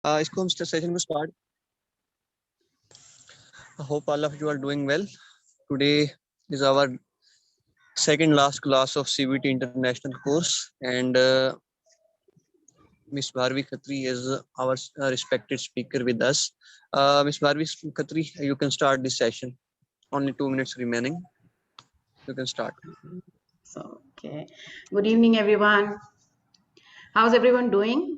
इसको हम सेशन को start. I hope all of you are doing well. Today is our second last class of CBT International course, and Miss Bharvi Khatri is our respected speaker with us. Miss Bharvi Khatri, you can start this session. Only 2 minutes remaining. You can start. So, okay. Good evening, everyone. How's everyone doing?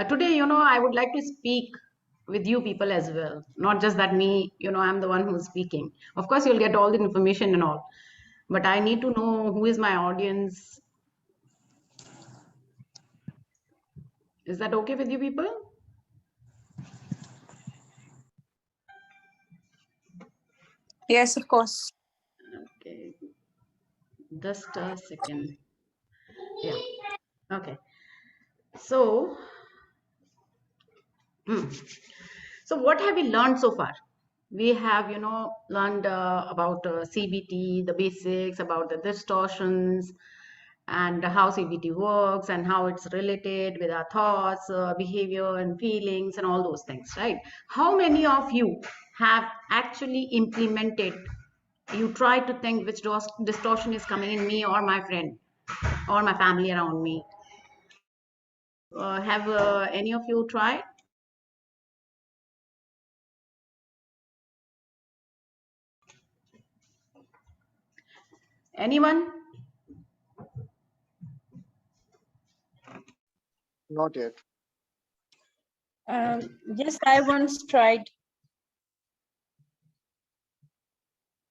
Today, I would like to speak with you people as well. Not just that me, I'm the one who's speaking. Of course, you'll get all the information and all. But I need to know who is my audience. Is that okay with you people? Yes, of course. Okay. Just a second. Yeah. Okay. So, so what have we learned so far? We have, learned about CBT, the basics, about the distortions, and how CBT works and how it's related with our thoughts, behavior, and feelings, and all those things, right? How many of you have actually implemented? You try to think which distortion is coming in me or my friend or my family around me. Have any of you tried? Anyone? Not yet. Yes, I once tried.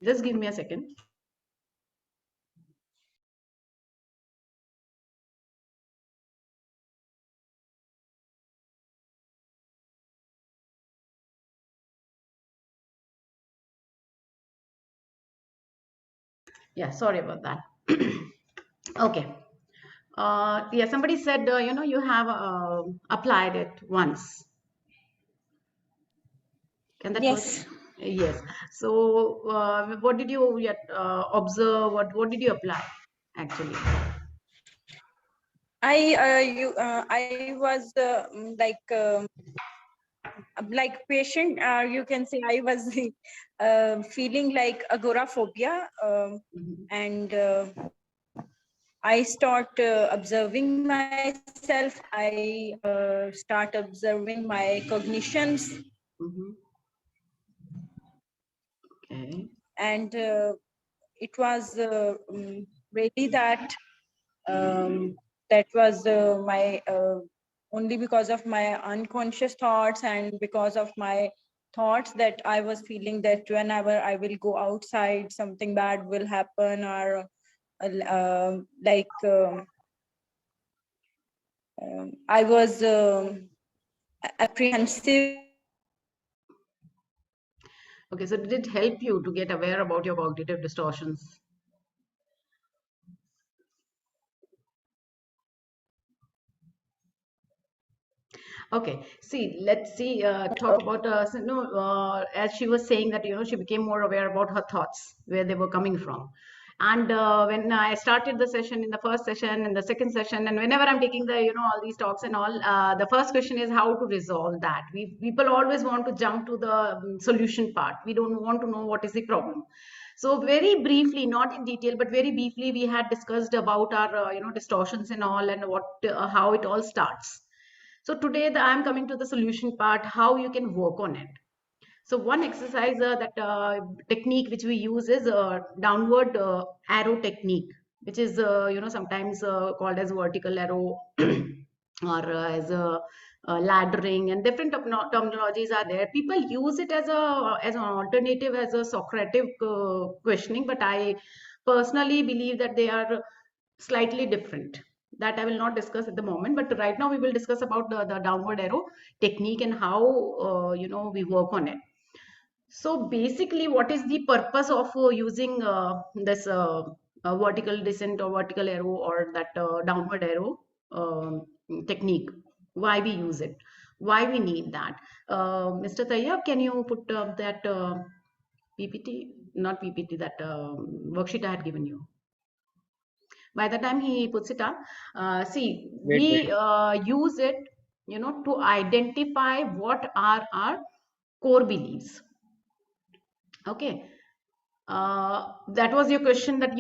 Just give me a second. Yeah, sorry about that. Okay. Yeah, somebody said, you have applied it once. Can that Yes. person? Yes. So, what did you observe? What did you apply actually? I was like patient. You can say I was feeling like agoraphobia, and I start observing myself. I start observing my cognitions. Okay. And it was really that that was my only because of my unconscious thoughts and because of my thoughts that I was feeling that whenever I will go outside, something bad will happen, or I was apprehensive. Okay, so did it help you to get aware about your cognitive distortions? Okay, see, let's see, talk about, as she was saying that, she became more aware about her thoughts, where they were coming from. And when I started the session, in the first session and the second session, and whenever I'm taking the, all these talks and all, the first question is how to resolve that. People always want to jump to the solution part. We don't want to know what is the problem. So very briefly, not in detail, but very briefly, we had discussed about our, distortions and all, and how it all starts. So today I'm coming to the solution part, how you can work on it. So one exercise that technique which we use is downward arrow technique, which is sometimes called as vertical arrow or as a laddering, and different terminologies are there. People use it as an alternative, as a Socratic questioning, but I personally believe that they are slightly different. That I will not discuss at the moment, but right now we will discuss about the downward arrow technique and how we work on it. So basically, what is the purpose of using this vertical descent or vertical arrow or that downward arrow technique? Why we use it? Why we need that? Mr. Tayyab, can you put that PPT, not PPT, that worksheet I had given you? By the time he puts it up, see, Wait, we use it, you know, to identify what are our core beliefs. Okay, that was your question, that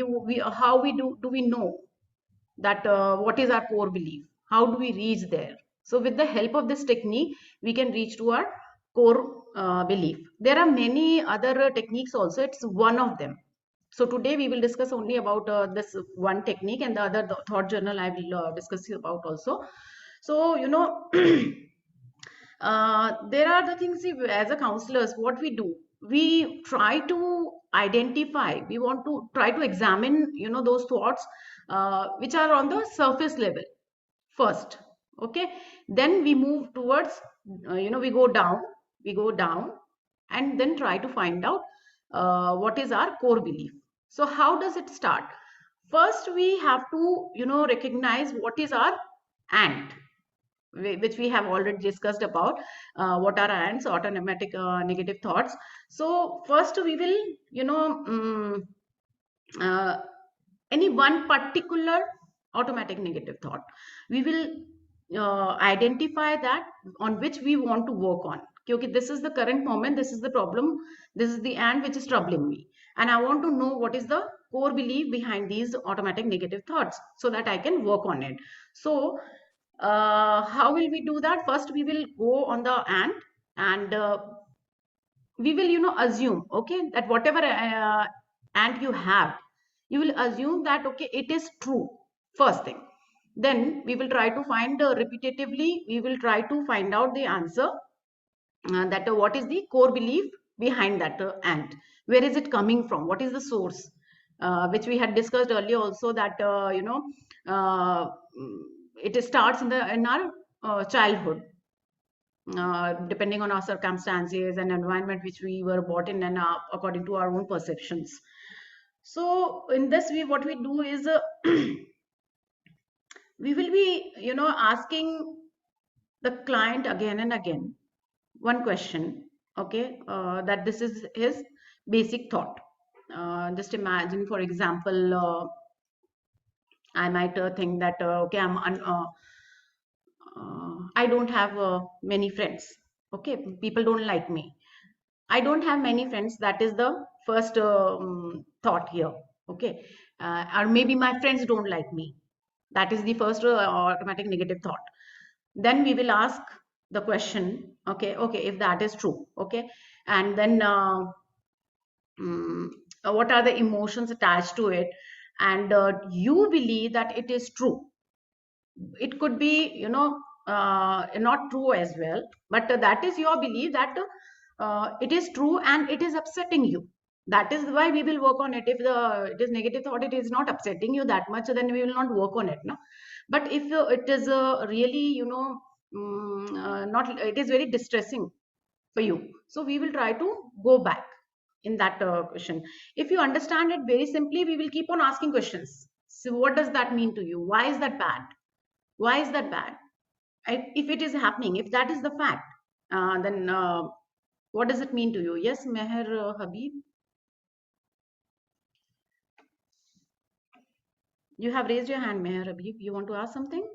how do we know that what is our core belief? How do we reach there? So with the help of this technique, we can reach to our core belief. There are many other techniques also. It's one of them. So today we will discuss only about this one technique, and the other thought journal I will discuss about also. So, you know, there are the things, as a counselors, what we do, we try to identify, we want to try to examine, you know, those thoughts which are on the surface level first. Okay, then we move towards, you know, we go down and then try to find out what is our core belief. So how does it start? First we have to, you know, recognize what is our ant, which we have already discussed about. What are ants? Automatic negative thoughts. So first we will, you know, uh, any one particular automatic negative thought, we will identify that on which we want to work on. Okay, this is the current moment, this is the problem, this is the ant which is troubling me, and I want to know what is the core belief behind these automatic negative thoughts so that I can work on it. So how will we do that? First we will go on the ant, and we will, you know, assume, okay, that whatever ant you have, you will assume that, okay, it is true, first thing. Then we will try to find repetitively, we will try to find out the answer, that what is the core belief behind that ant, where is it coming from, what is the source, which we had discussed earlier also, that you know, uh, it starts in our childhood, depending on our circumstances and environment which we were brought in, and according to our own perceptions. So in this way, what we do is we will be, you know, asking the client again and again one question. Okay, that this is his basic thought. Just imagine, for example, I might think that okay, I don't have many friends. Okay, people don't like me. I don't have many friends. That is the first thought here. Okay, or maybe my friends don't like me. That is the first automatic negative thought. Then we will ask the question. Okay, okay, if that is true. Okay, and then mm, what are the emotions attached to it? And you believe that it is true. It could be, you know, not true as well, but that is your belief that it is true and it is upsetting you. That is why we will work on it. If it is negative thought, it is not upsetting you that much, then we will not work on it, no. But if it is really, you know, not, it is very distressing for you, so we will try to go back in that question. If you understand it very simply, we will keep on asking questions. So what does that mean to you? Why is that bad? Why is that bad? If it is happening, if that is the fact, then what does it mean to you? Yes, Meher Habib, you have raised your hand. Meher Habib, you want to ask something?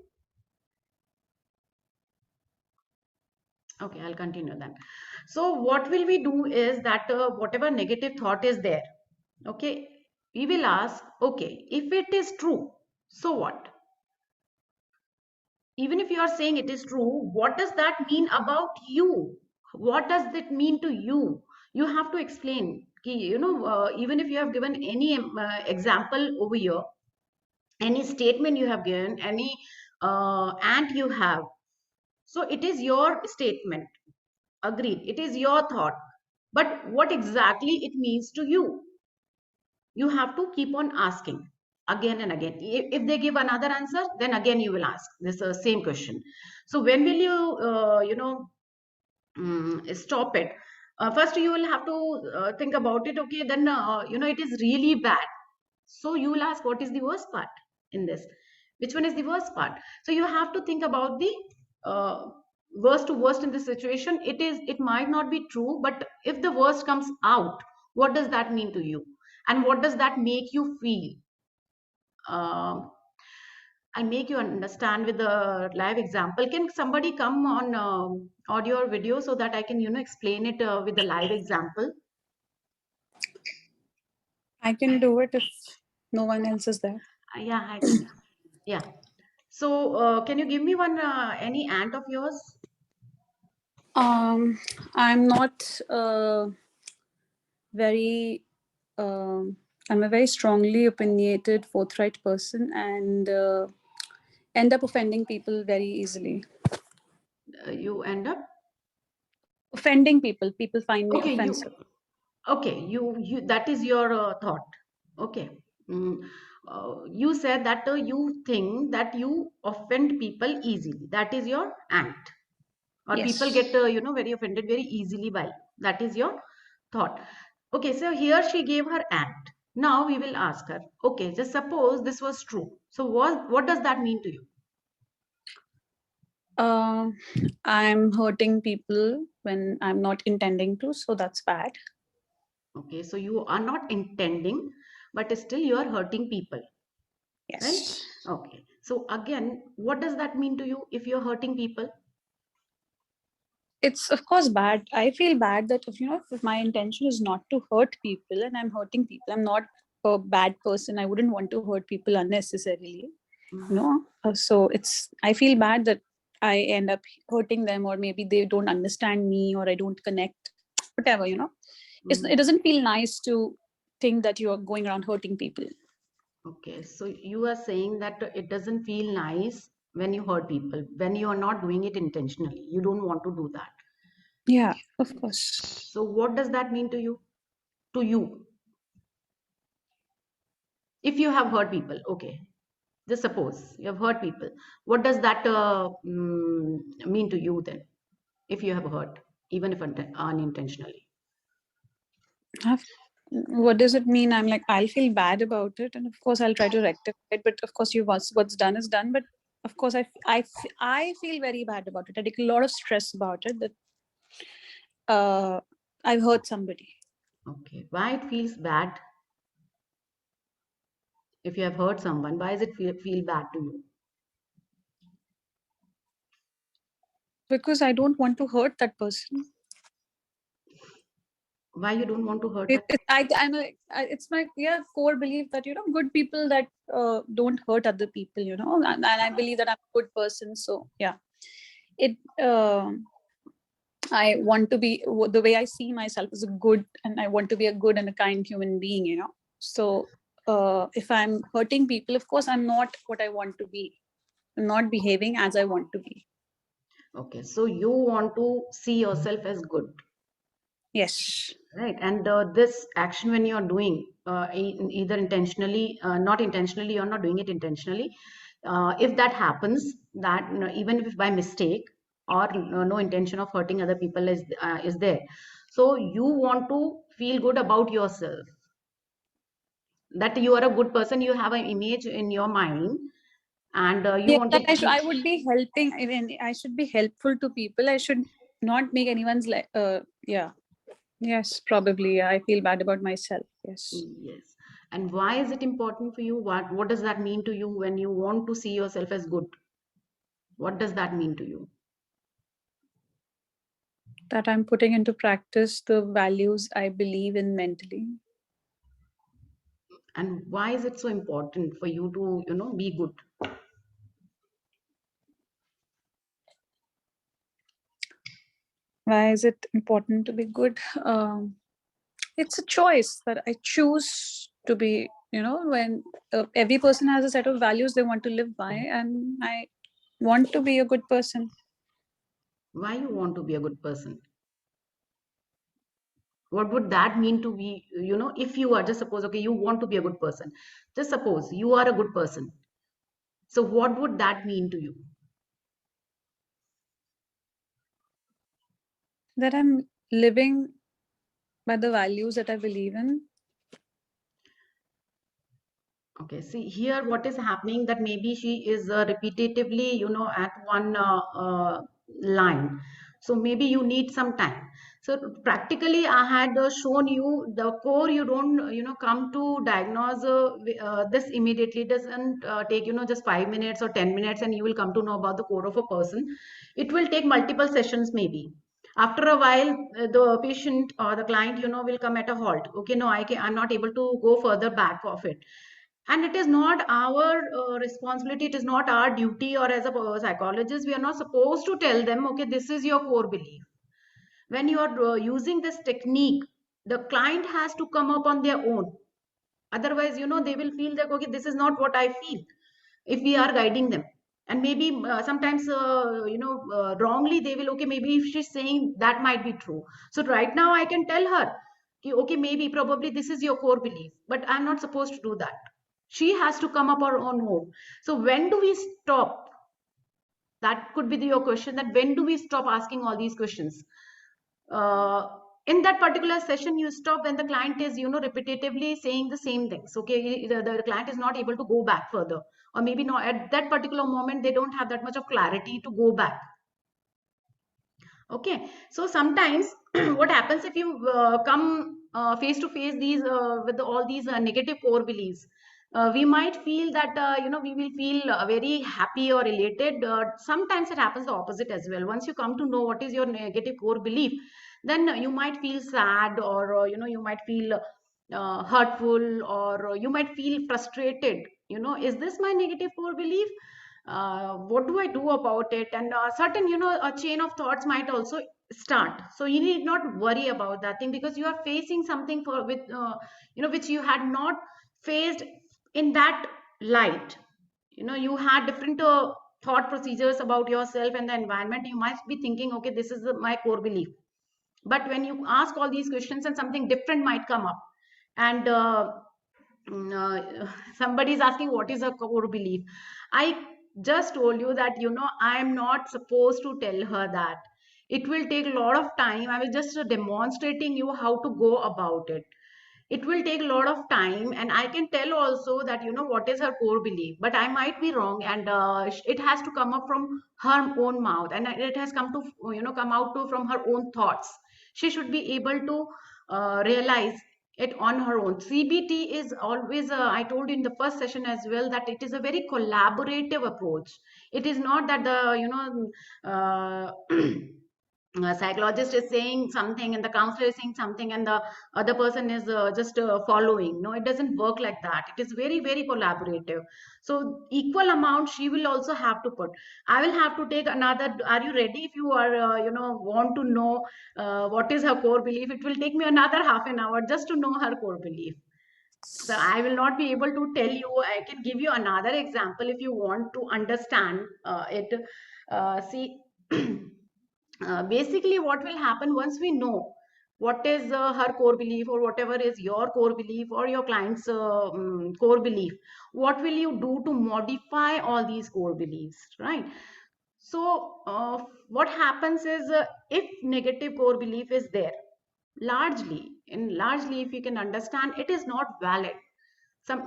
Okay, I'll continue then. So what will we do is that whatever negative thought is there, okay, we will ask, okay, if it is true, so what? Even if you are saying it is true, what does that mean about you? What does that mean to you? You have to explain. You know, even if you have given any example over here, any statement you have given, any ant you have, so it is your statement. Agreed. It is your thought. But what exactly it means to you? You have to keep on asking again and again. If they give another answer, then again you will ask this same question. So when will you, you know, stop it? First, you will have to think about it. Okay, then you know, it is really bad. So you will ask, what is the worst part in this? Which one is the worst part? So you have to think about the worst to worst in this situation. It might not be true, but if the worst comes out, what does that mean to you? And what does that make you feel? I'll make you understand with the live example. Can somebody come on audio or video so that I can, explain it with the live example? I can do it if no one else is there. Yeah, I can. Yeah. So, can you give me one any aunt of yours? I'm not very. I'm a very strongly opinionated, forthright person, and end up offending people very easily. You end up. Offending people. People find me Okay, offensive. you that is your thought. Okay. Mm, you said that you think that you offend people easily. That is your aunt. Or Yes. people get very offended very easily by you. That is your thought. Okay, so here she gave her aunt. Now we will ask her, okay, just suppose this was true, so what does that mean to you? I'm hurting people when I'm not intending to, so that's bad. Okay, so you are not intending, but still you are hurting people, Yes. right? Okay, so again, what does that mean to you if you're hurting people? It's of course bad. I feel bad that if my intention is not to hurt people and I'm hurting people, I'm not a bad person. I wouldn't want to hurt people unnecessarily. So I feel bad that I end up hurting them, or maybe they don't understand me, or I don't connect, whatever. It doesn't feel nice to think that you're going around hurting people. Okay, so you are saying that it doesn't feel nice when you hurt people, when you are not doing it intentionally. You don't want to do that. Yeah, of course. So what does that mean to you? To you? If you have hurt people, okay. Just suppose you have hurt people. What does that mean to you then? If you have hurt, even if unintentionally. What does it mean? I'm like, I'll feel bad about it, and of course I'll try to rectify it, but of course what's done is done. But of course I feel very bad about it. I take a lot of stress about it, that I've hurt somebody. Okay, why it feels bad? If you have hurt someone, why does it feel bad to you? Because I don't want to hurt that person. Why you don't want to hurt that? It's my core belief that good people that don't hurt other people, and I believe that I'm a good person. So yeah, I want to be, the way I see myself as a good, and I want to be a good and a kind human being. So if I'm hurting people, of course I'm not what I want to be. I'm not behaving as I want to be. Okay, so you want to see yourself as good. Yes. Right, and this action when you are doing either intentionally, not intentionally, you're not doing it intentionally. If that happens, that even if by mistake or no intention of hurting other people is there, so you want to feel good about yourself, that you are a good person. You have an image in your mind, and you want that to. I would be helping. I mean, I should be helpful to people. I should not make anyone's Yes, probably. I feel bad about myself. Yes. Yes. And why is it important for you? What does that mean to you when you want to see yourself as good? What does that mean to you? That I'm putting into practice the values I believe in mentally. And why is it so important for you to, be good? Why is it important to be good? It's a choice that I choose to be, when every person has a set of values they want to live by, and I want to be a good person. Why you want to be a good person? What would that mean to be, if you are, just suppose, okay, you want to be a good person. Just suppose you are a good person. So what would that mean to you? That I'm living by the values that I believe in. Okay, see here what is happening, that maybe she is repetitively, at one line. So maybe you need some time. So practically I had shown you the core. You don't come to diagnose this immediately. It doesn't take just 5 minutes or 10 minutes and you will come to know about the core of a person. It will take multiple sessions maybe. After a while the patient or the client will come at a halt. Okay, no, I'm not able to go further back of it. And it is not our responsibility, it is not our duty, or as a psychologist we are not supposed to tell them, okay, this is your core belief. When you are using this technique, the client has to come up on their own. Otherwise they will feel that, okay, this is not what I feel, if we are guiding them. And maybe sometimes wrongly they will, okay, maybe if she's saying that might be true, so right now I can tell her, okay, maybe probably this is your core belief, but I'm not supposed to do that. She has to come up on her own. So when do we stop? That could be your question, that when do we stop asking all these questions? In that particular session you stop when the client is repetitively saying the same things. Okay, the client is not able to go back further, or maybe not at that particular moment they don't have that much of clarity to go back. Okay, so sometimes what happens if you come face to face these with all these negative core beliefs, we might feel that we will feel very happy or elated. Sometimes it happens the opposite as well. Once you come to know what is your negative core belief, then you might feel sad, or you might feel hurtful, or you might feel frustrated. Is this my negative core belief? What do I do about it? And certain a chain of thoughts might also start. So you need not worry about that thing, because you are facing something for with which you had not faced in that light. You had different thought procedures about yourself and the environment. You might be thinking, okay, this is my core belief. But when you ask all these questions and something different might come up, and somebody is asking what is a core belief, I just told you that I am not supposed to tell her that. It will take a lot of time. I was just demonstrating you how to go about it. It will take a lot of time, and I can tell also that what is her core belief, but I might be wrong, and it has to come up from her own mouth, and it has come to come out to from her own thoughts. She should be able to realize it on her own. CBT is always I told you in the first session as well, that it is a very collaborative approach. It is not that the psychologist is saying something and the counselor is saying something and the other person is just following. No, it doesn't work like that. It is very, very collaborative. So equal amount she will also have to put. I will have to take another. Are you ready? If you are want to know what is her core belief, it will take me another half an hour just to know her core belief. So I will not be able to tell you. I can give you another example if you want to understand it. See basically what will happen once we know what is her core belief, or whatever is your core belief or your client's core belief, what will you do to modify all these core beliefs, right? So what happens is, if negative core belief is there, largely if you can understand, it is not valid.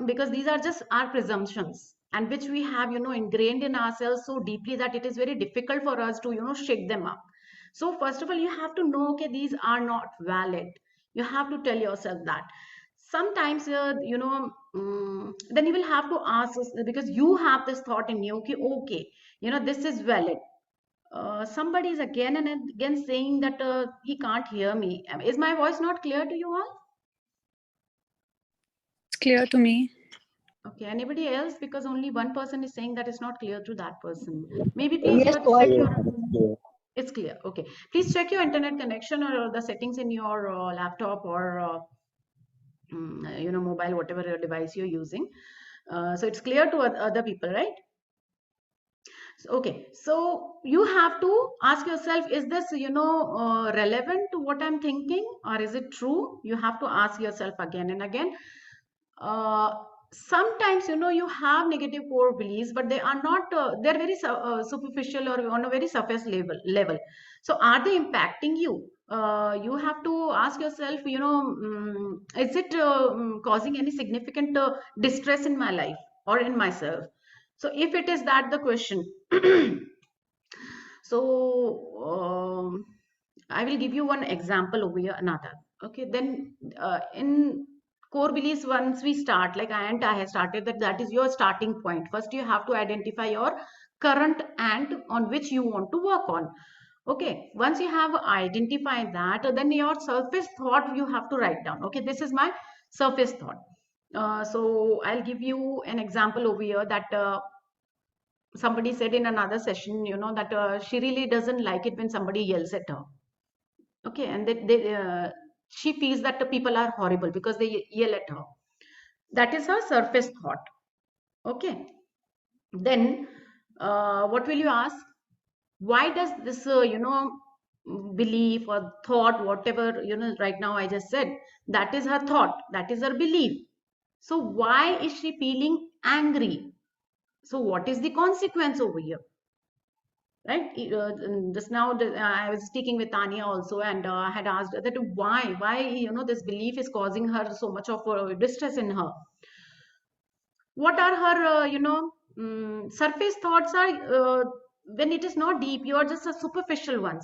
Because these are just our presumptions, and which we have ingrained in ourselves so deeply that it is very difficult for us to shake them up. So first of all, you have to know, okay, these are not valid. You have to tell yourself that. Sometimes then you will have to ask, because you have this thought in you, okay, this is valid. Somebody is again and again saying that he can't hear me. Is my voice not clear to you all? It's clear to me. Okay, anybody else? Because only one person is saying that it's not clear to that person. Maybe please Yes, check quite your... It's clear. Okay. Please check your internet connection or the settings in your laptop or mobile, whatever device you're using. So it's clear to other people, right? Okay, so you have to ask yourself, is this relevant to what I'm thinking, or is it true? You have to ask yourself again and again. Sometimes you have negative core beliefs, but they are not they're very superficial or on a very surface level. So are they impacting you? You have to ask yourself, is it causing any significant distress in my life or in myself? So if it is that the question, so I will give you one example over here, another. Okay, then in core beliefs, once we start, like I have started, that is your starting point. First, you have to identify your current and on which you want to work on. Okay, once you have identified that, then your surface thought you have to write down. Okay, this is my surface thought. So I'll give you an example over here that somebody said in another session, that she really doesn't like it when somebody yells at her. Okay, and she feels that the people are horrible because they yell at her. That is her surface thought. Okay, then what will you ask? Why does this belief or thought, whatever right now I just said, that is her thought, that is her belief. So why is she feeling angry? So what is the consequence over here? Right, just now I was speaking with Tanya also, and I had asked her that why this belief is causing her so much of distress in her. What are her surface thoughts are, when it is not deep, you are just a superficial ones,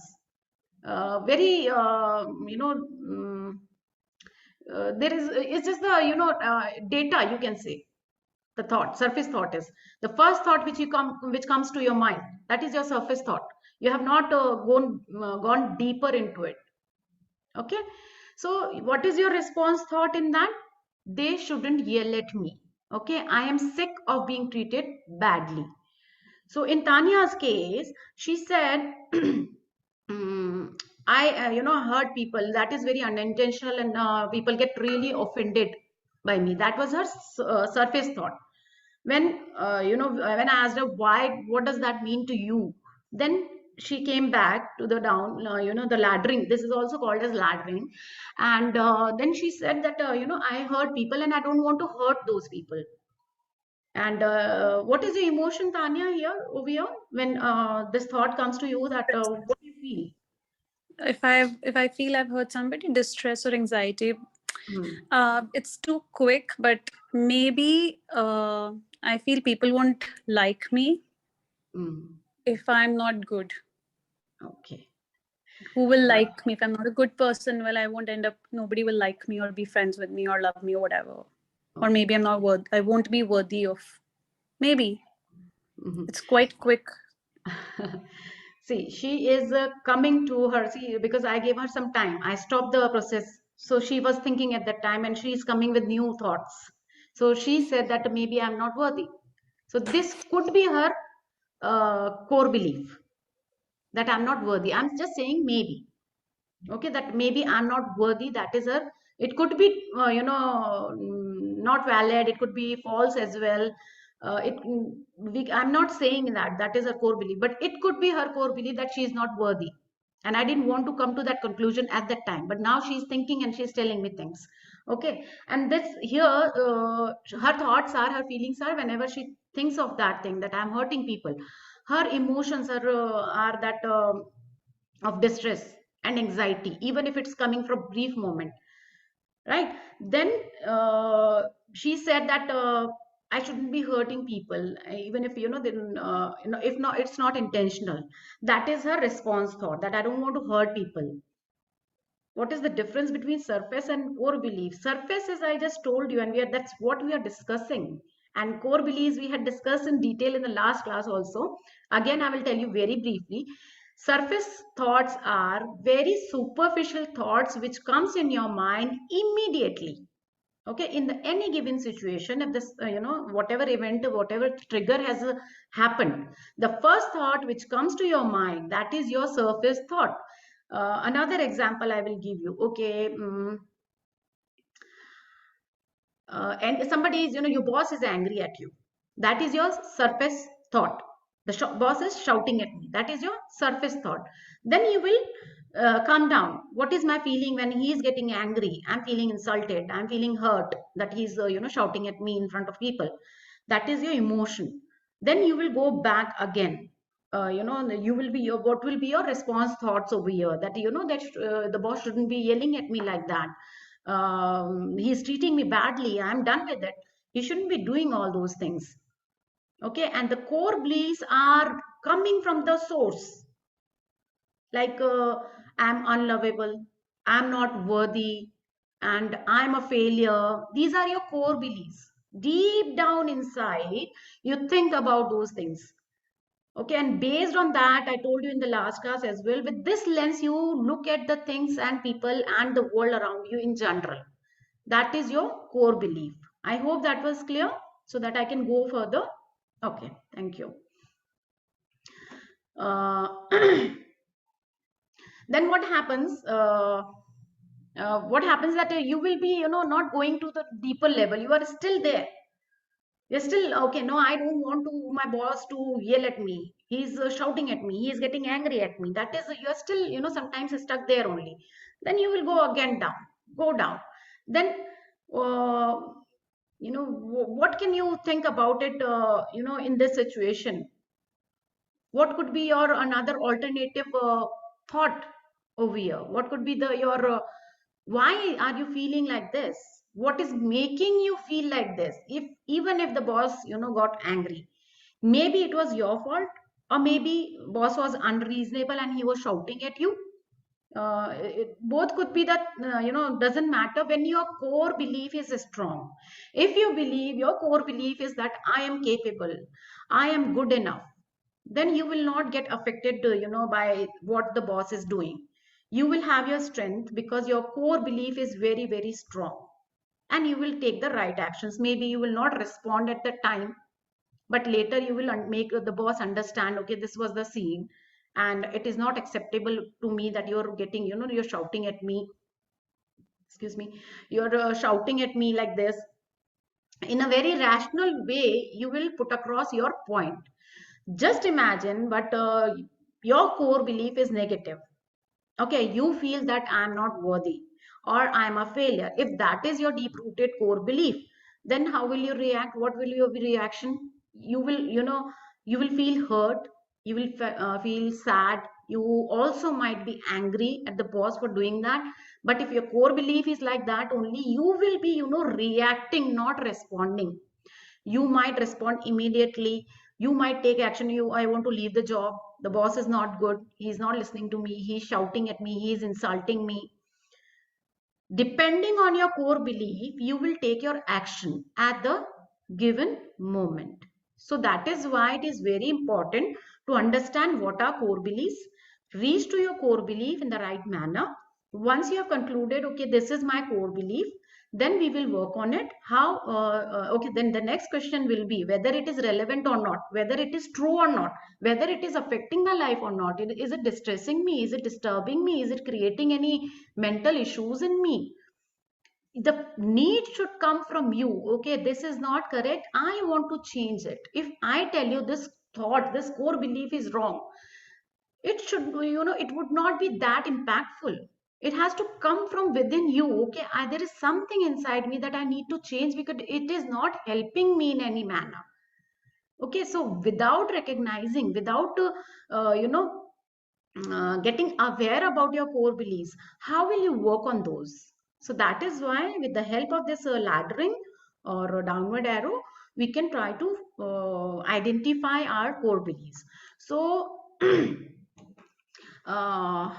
very there is, it's just the data, you can say. The thought, surface thought, is the first thought which comes to your mind. That is your surface thought. You have not gone deeper into it. Okay, so what is your response thought in that? They shouldn't yell at me. Okay, I am sick of being treated badly. So in Tanya's case, she said, I hurt people. That is very unintentional, and people get really offended by me. That was her surface thought. When when I asked her why, what does that mean to you, then she came back to the down, the laddering. This is also called as laddering. And then she said that I hurt people and I don't want to hurt those people. And what is your emotion, Tanya, here over here when this thought comes to you? That what do you feel? If I feel I've hurt somebody, distress or anxiety, it's too quick, but maybe I feel people won't like me if I'm not good. Okay. Who will like me if I'm not a good person? Well, I won't end up, nobody will like me or be friends with me or love me or whatever. Or maybe I'm not I won't be worthy of, maybe. It's quite quick. See, she is coming to her, see, because I gave her some time. I stopped the process. So she was thinking at that time, and she is coming with new thoughts. So she said that maybe I'm not worthy. So this could be her core belief, that I'm not worthy. I'm just saying maybe. Okay, that maybe I'm not worthy. That is her. It could be, not valid. It could be false as well. I'm not saying that is her core belief, but it could be her core belief that she is not worthy. And I didn't want to come to that conclusion at that time, but now she's thinking and she's telling me things. Okay, and this here, her thoughts are, her feelings are, whenever she thinks of that thing, that I'm hurting people, her emotions are that of distress and anxiety, even if it's coming from a brief moment, right? Then she said that I shouldn't be hurting people, even if then if not, it's not intentional. That is her response thought, that I don't want to hurt people. What is the difference between surface and core belief? Surface is, I just told you, and that's what we are discussing. And core beliefs we had discussed in detail in the last class also. Again, I will tell you very briefly. Surface thoughts are very superficial thoughts which comes in your mind immediately. Okay, in any given situation, if this whatever event, whatever trigger has happened, the first thought which comes to your mind, that is your surface thought. Another example I will give you. Okay, and somebody is, your boss is angry at you. That is your surface thought. The boss is shouting at me. That is your surface thought. Then you will calm down. What is my feeling when he is getting angry? I'm feeling insulted. I'm feeling hurt that he's shouting at me in front of people. That is your emotion. Then you will go back again. You will be what will be your response thoughts over here, that that the boss shouldn't be yelling at me like that. He's treating me badly. I'm done with it. He shouldn't be doing all those things. Okay, and the core beliefs are coming from the source. like I'm unlovable, I'm not worthy, and I'm a failure. These are your core beliefs. Deep down inside, you think about those things. Okay, and based on that, I told you in the last class as well, with this lens, you look at the things and people and the world around you in general. That is your core belief. I hope that was clear so that I can go further. Okay, thank you. Uh, then what happens? What happens that you will be, not going to the deeper level. You are still there. You're still okay. No, I don't want to my boss to yell at me. He's shouting at me. He's getting angry at me. That is, you're still, sometimes stuck there only. Then you will go again down, go down. Then, uh, what can you think about it? In this situation, what could be your another alternative thought over here? What could be the your why are you feeling like this? What is making you feel like this? If even if the boss got angry, maybe it was your fault, or maybe boss was unreasonable and he was shouting at you. Both could be that, doesn't matter when your core belief is strong. If you believe your core belief is that I am capable, I am good enough, then you will not get affected by what the boss is doing. You will have your strength because your core belief is very, very strong, and you will take the right actions. Maybe you will not respond at the time, but later you will make the boss understand, okay, this was the scene and it is not acceptable to me that you're getting, you're shouting at me, excuse me, you're shouting at me like this. In a very rational way, you will put across your point. Just imagine, but your core belief is negative. Okay, you feel that I'm not worthy or I'm a failure. If that is your deep rooted core belief, then how will you react? What will your reaction? You will, you will feel hurt, you will feel sad, you also might be angry at the boss for doing that. But if your core belief is like that only, you will be, reacting, not responding. You might respond immediately. You might take action. I want to leave the job. The boss is not good. He's not listening to me. He's shouting at me. He's insulting me. Depending on your core belief, you will take your action at the given moment. So that is why it is very important to understand what are core beliefs. Reach to your core belief in the right manner. Once you have concluded, okay, this is my core belief, then we will work on it. How? Okay, then the next question will be whether it is relevant or not, whether it is true or not, whether it is affecting my life or not. Is it distressing me? Is it disturbing me? Is it creating any mental issues in me? The need should come from you. Okay, this is not correct. I want to change it. If I tell you this thought, this core belief is wrong, it should, it would not be that impactful. It has to come from within you. Okay, there is something inside me that I need to change because it is not helping me in any manner. Okay, so without recognizing, without getting aware about your core beliefs, how will you work on those? So that is why with the help of this laddering or downward arrow, we can try to identify our core beliefs. So yeah,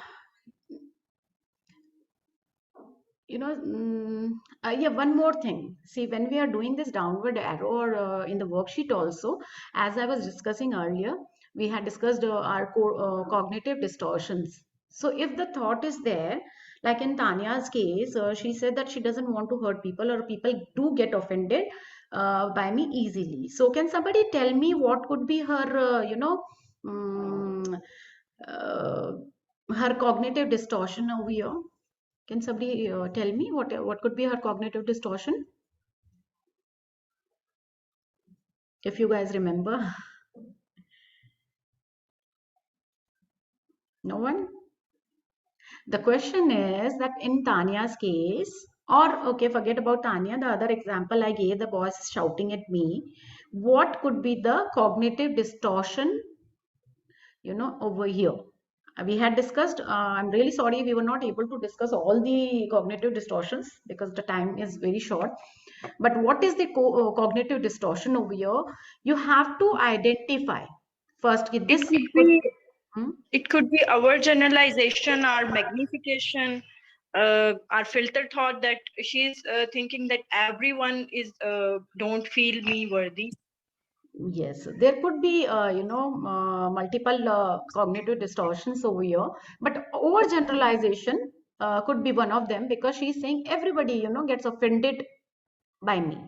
one more thing. See, when we are doing this downward arrow or in the worksheet also, as I was discussing earlier, we had discussed our cognitive distortions. So if the thought is there, like in Tanya's case, she said that she doesn't want to hurt people, or people do get offended by me easily. So can somebody tell me what could be her, her cognitive distortion over here? Can somebody tell me what could be her cognitive distortion? If you guys remember. No one? The question is that in Tanya's case, or okay, forget about Tanya, the other example I gave, the boss is shouting at me. What could be the cognitive distortion, over here? We had discussed, I'm really sorry we were not able to discuss all the cognitive distortions because the time is very short. But what is the cognitive distortion over here? You have to identify first. This It could be Hmm? It could be our generalization, our magnification, our filter thought that she's thinking that everyone is don't feel me worthy. Yes, there could be, multiple cognitive distortions over here, but overgeneralization could be one of them, because she's saying everybody, gets offended by me.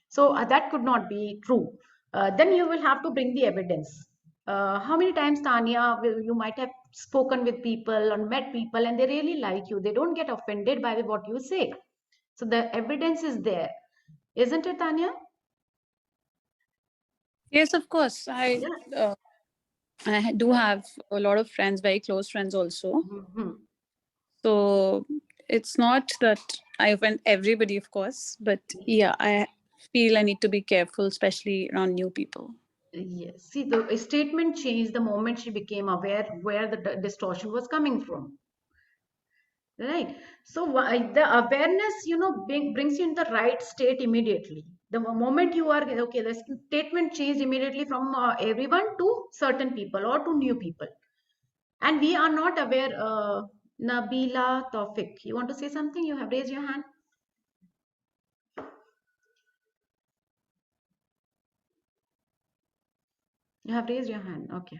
So that could not be true. Then you will have to bring the evidence. How many times, Tanya, you might have spoken with people or met people and they really like you. They don't get offended by what you say. So the evidence is there, isn't it, Tanya? Yes, of course. Yeah. Do have a lot of friends, very close friends also. Mhm. So it's not that I offend everybody, of course, but yeah, I feel I need to be careful, especially around new people. Yes. See, the statement changed the moment she became aware where the distortion was coming from. Right. So the awareness, brings you in the right state immediately. The moment you are, okay, the statement changed immediately from everyone to certain people or to new people. And we are not aware. Nabila Tawfiq, you want to say something? You have raised your hand. You have raised your hand. Okay.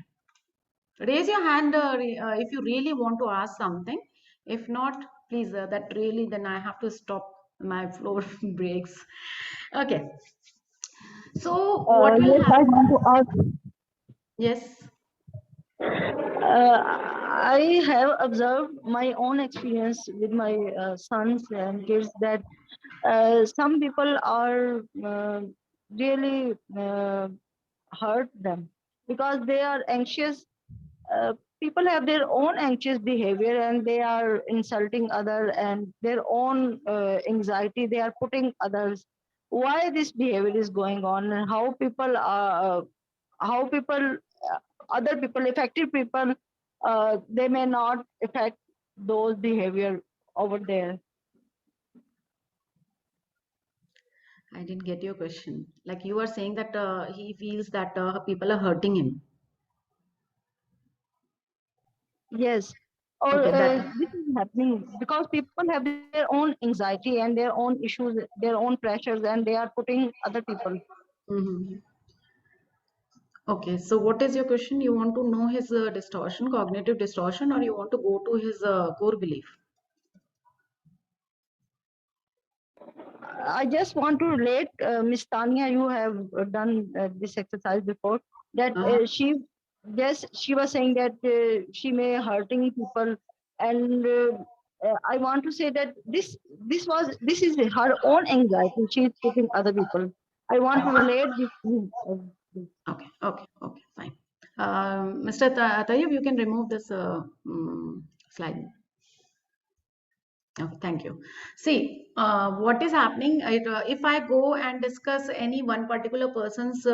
Raise your hand if you really want to ask something. If not, please, that really, then I have to stop. My floor breaks. Okay. So what will Yes, happen? I want to ask. Yes. I have observed my own experience with my sons and kids that some people are really hurt them because they are anxious. Uh, People have their own anxious behavior and they are insulting other and their own anxiety they are putting others. Why this behavior is going on and how people other people affected people they may not affect those behavior over there. I didn't get your question. Like you are saying that he feels that people are hurting him. Yes, or Okay, that. this is happening because people have their own anxiety and their own issues, their own pressures, and they are putting other people. Mhm. Okay, so what is your question? You want to know his distortion, cognitive distortion, or you want to go to his core belief? I just want to relate, Miss Tanya, you have done this exercise before. That Uh-huh. yes, she was saying that she may hurting people, and I want to say that this is her own anxiety. She is putting other people. I want to relate this. Okay, okay, okay, fine. Mr. Tayyib, you can remove this slide. Okay, thank you. See, what is happening, if I go and discuss any one particular person's,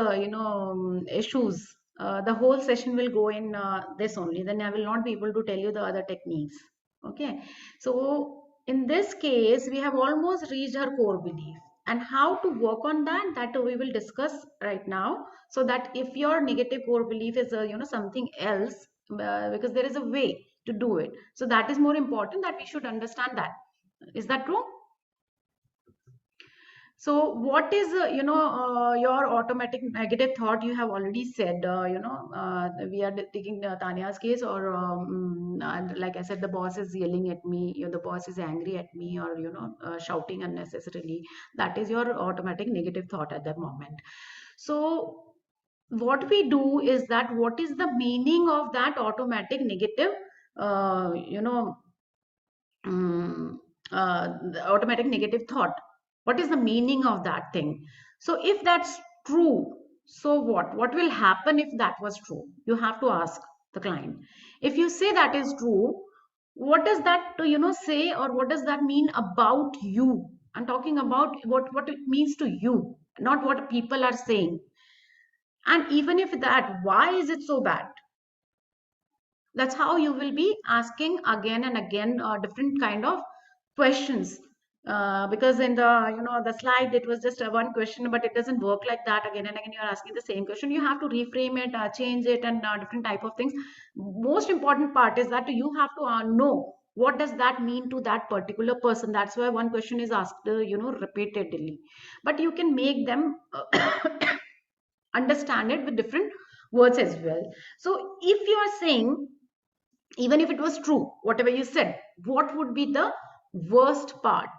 issues, the whole session will go in this only. Then I will not be able to tell you the other techniques. Okay. So in this case, we have almost reached her core belief. And how to work on that, that we will discuss right now. So that if your negative core belief is, something else, because there is a way to do it. So that is more important, that we should understand that. Is that true? So what is, your automatic negative thought? You have already said, we are taking Tanya's case, or and like I said, the boss is yelling at me, the boss is angry at me, or, shouting unnecessarily. That is your automatic negative thought at that moment. So what we do is that, what is the meaning of that automatic negative, uh, you know, mm, the automatic negative thought? What is the meaning of that thing? So if that's true, so what will happen if that was true? You have to ask the client. If you say that is true, what does that say, or what does that mean about you? I'm talking about what it means to you, not what people are saying. And even if that, why is it so bad? That's how you will be asking again and again different kind of questions. Because in the slide it was just one question, but it doesn't work like that. Again and again you're asking the same question. You have to reframe it, change it, and different type of things. Most important part is that you have to know what does that mean to that particular person. That's why one question is asked repeatedly, but you can make them understand it with different words as well. So if you are saying, even if it was true, whatever you said, what would be the worst part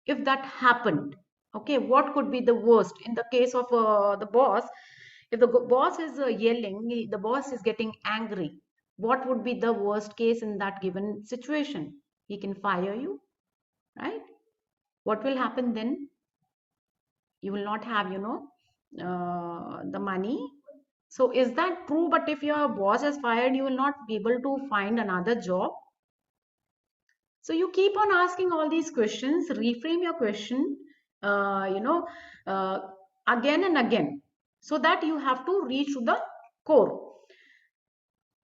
if that happened? Okay, what could be the worst in the case of the boss? If the boss is yelling, the boss is getting angry, what would be the worst case in that given situation? He can fire you, right? What will happen then? You will not have the money. So is that true? But if your boss is fired, you will not be able to find another job. So you keep on asking all these questions, reframe your question, uh, you know, uh, again and again, so that you have to reach to the core.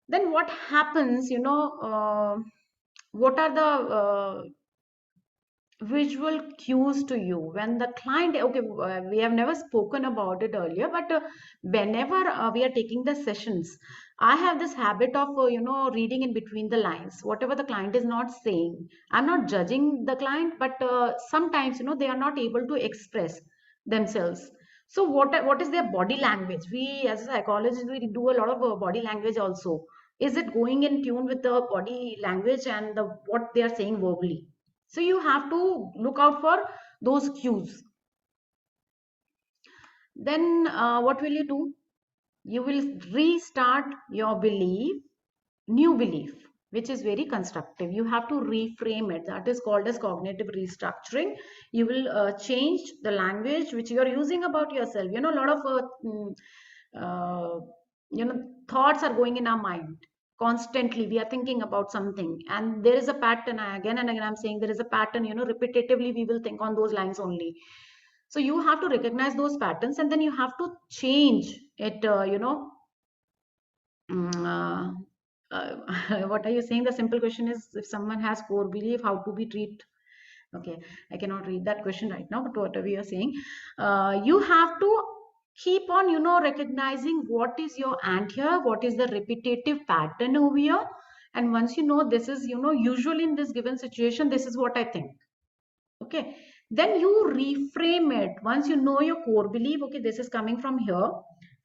Then what happens, what are the visual cues to you when the client, okay, we have never spoken about it earlier, but whenever we are taking the sessions, I have this habit of reading in between the lines whatever the client is not saying. I'm not judging the client, but sometimes they are not able to express themselves. So what is their body language? We as a psychologist, we do a lot of body language also. Is it going in tune with the body language and what they are saying verbally? So you have to look out for those cues. Then what will you do? You will restart your new belief, which is very constructive. You have to reframe it. That is called as cognitive restructuring. You will change the language which you are using about yourself. A lot of uh, thoughts are going in our mind constantly. We are thinking about something, and there is a pattern. Again and again I'm saying there is a pattern. Repetitively we will think on those lines only. So you have to recognize those patterns, and then you have to change it. What are you saying? The simple question is, if someone has core belief, how to be treat? Okay, I cannot read that question right now, but whatever you're saying, you have to keep on recognizing what is your ant here, what is the repetitive pattern over here. And once you know this is usually in this given situation, this is what I think. Okay, then you reframe it. Once you know your core belief, okay, this is coming from here,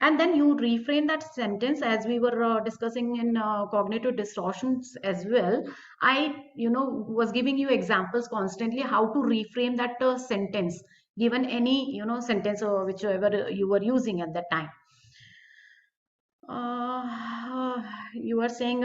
and then you reframe that sentence, as we were discussing in cognitive distortions as well. I was giving you examples constantly how to reframe that sentence, given any sentence or whichever you were using at that time. You are saying